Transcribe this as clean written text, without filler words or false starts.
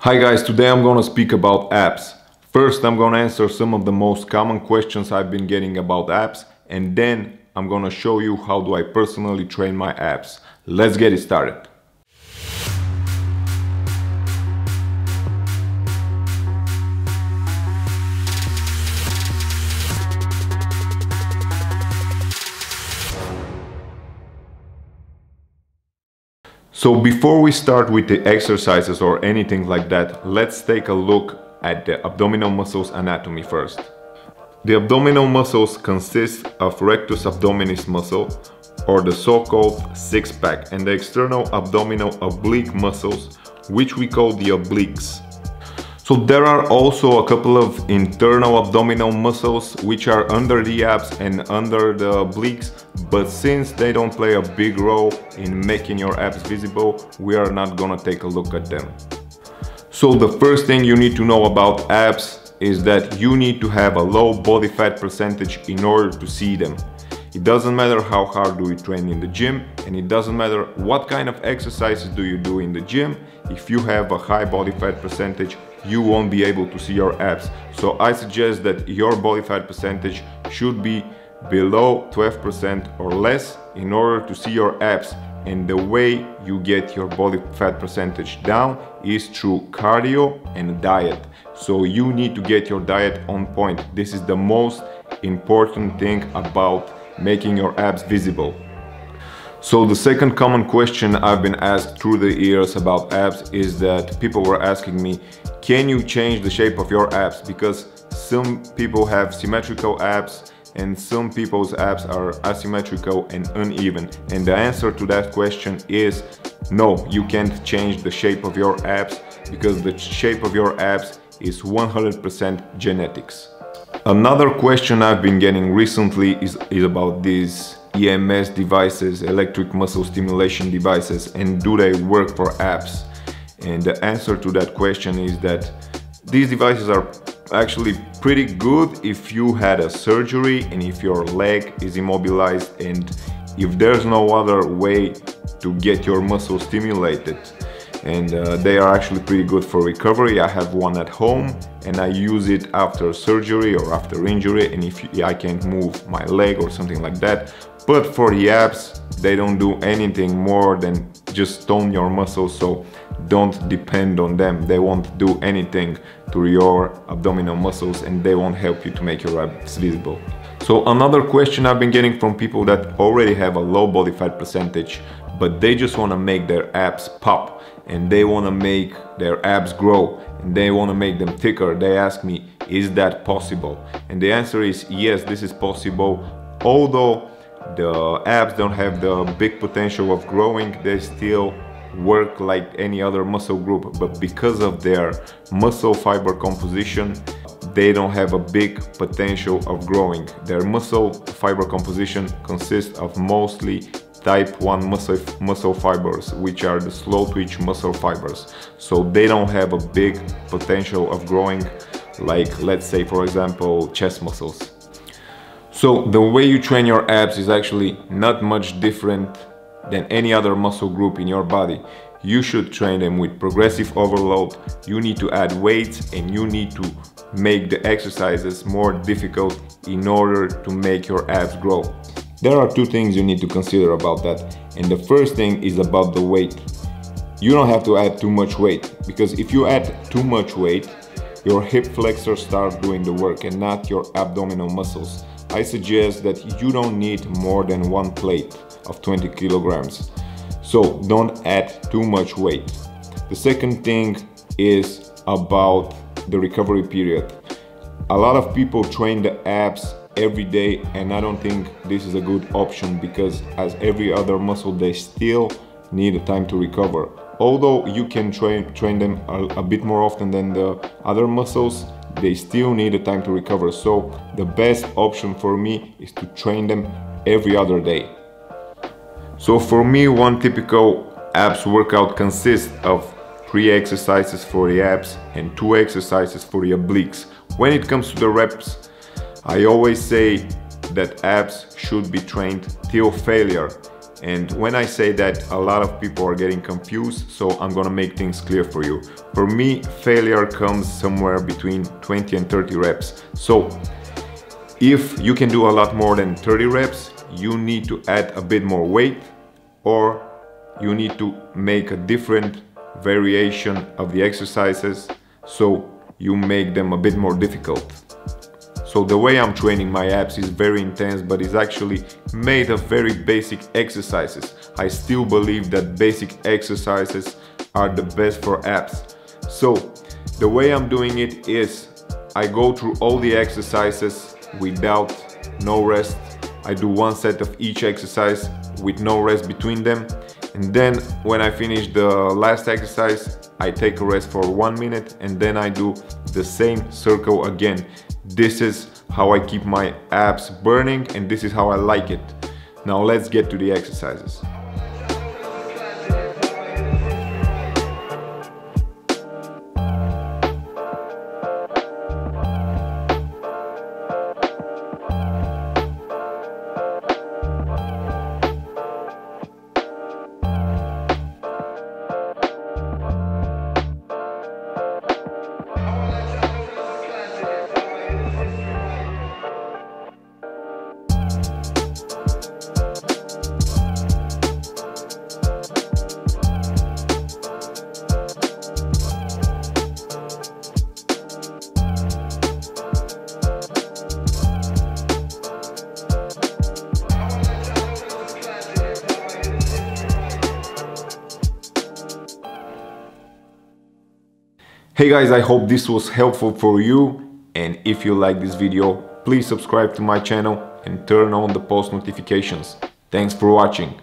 Hi guys, today I'm gonna speak about abs. First, I'm gonna answer some of the most common questions I've been getting about abs, and then I'm gonna show you how do I personally train my abs. Let's get it started. So before we start with the exercises or anything like that, let's take a look at the abdominal muscles anatomy first. The abdominal muscles consist of rectus abdominis muscle, or the so-called six-pack, and the external abdominal oblique muscles, which we call the obliques. So there are also a couple of internal abdominal muscles which are under the abs and under the obliques, but since they don't play a big role in making your abs visible, we are not gonna take a look at them. So the first thing you need to know about abs is that you need to have a low body fat percentage in order to see them. It doesn't matter how hard do you train in the gym, and it doesn't matter what kind of exercises do you do in the gym. If you have a high body fat percentage, you won't be able to see your abs. So I suggest that your body fat percentage should be below 12% or less in order to see your abs. And the way you get your body fat percentage down is through cardio and diet. So you need to get your diet on point. This is the most important thing about making your abs visible. So the second common question I've been asked through the years about abs is that people were asking me, can you change the shape of your abs? Because some people have symmetrical abs and some people's abs are asymmetrical and uneven. And the answer to that question is no, you can't change the shape of your abs because the shape of your abs is 100% genetics. Another question I've been getting recently is about these EMS devices, electric muscle stimulation devices, and do they work for abs? And the answer to that question is that these devices are actually pretty good if you had a surgery and if your leg is immobilized and if there's no other way to get your muscle stimulated. And they are actually pretty good for recovery. I have one at home and I use it after surgery or after injury, and if I can't move my leg or something like that. But for the abs, they don't do anything more than just tone your muscles, so don't depend on them. They won't do anything to your abdominal muscles and they won't help you to make your abs visible. So another question I've been getting from people that already have a low body fat percentage, but they just want to make their abs pop and they want to make their abs grow and they want to make them thicker. They ask me, is that possible? And the answer is yes, this is possible. Although the abs don't have the big potential of growing, they still work like any other muscle group, but because of their muscle fiber composition, they don't have a big potential of growing. Their muscle fiber composition consists of mostly type 1 muscle fibers, which are the slow twitch muscle fibers. So they don't have a big potential of growing like, let's say, for example, chest muscles. So the way you train your abs is actually not much different than any other muscle group in your body. You should train them with progressive overload. You need to add weights and you need to make the exercises more difficult in order to make your abs grow. There are two things you need to consider about that, and the first thing is about the weight. You don't have to add too much weight, because if you add too much weight, your hip flexors start doing the work and not your abdominal muscles. I suggest that you don't need more than one plate of 20 kilograms. So don't add too much weight. The second thing is about the recovery period. A lot of people train the abs every day, and I don't think this is a good option because as every other muscle, they still need a time to recover. Although you can train them a bit more often than the other muscles, they still need a time to recover. So the best option for me is to train them every other day. So for me, one typical abs workout consists of 3 exercises for the abs and 2 exercises for the obliques. When it comes to the reps, I always say that abs should be trained till failure. And when I say that, a lot of people are getting confused, so I'm gonna make things clear for you. For me, failure comes somewhere between 20 and 30 reps. So if you can do a lot more than 30 reps, you need to add a bit more weight, or you need to make a different variation of the exercises so you make them a bit more difficult. So the way I'm training my abs is very intense, but it's actually made of very basic exercises. I still believe that basic exercises are the best for abs. So the way I'm doing it is I go through all the exercises without no rest. I do one set of each exercise with no rest between them. And then when I finish the last exercise, I take a rest for 1 minute, and then I do the same circle again. This is how I keep my abs burning, and this is how I like it. Now let's get to the exercises. Hey guys, I hope this was helpful for you, and if you like this video, please subscribe to my channel and turn on the post notifications. Thanks for watching.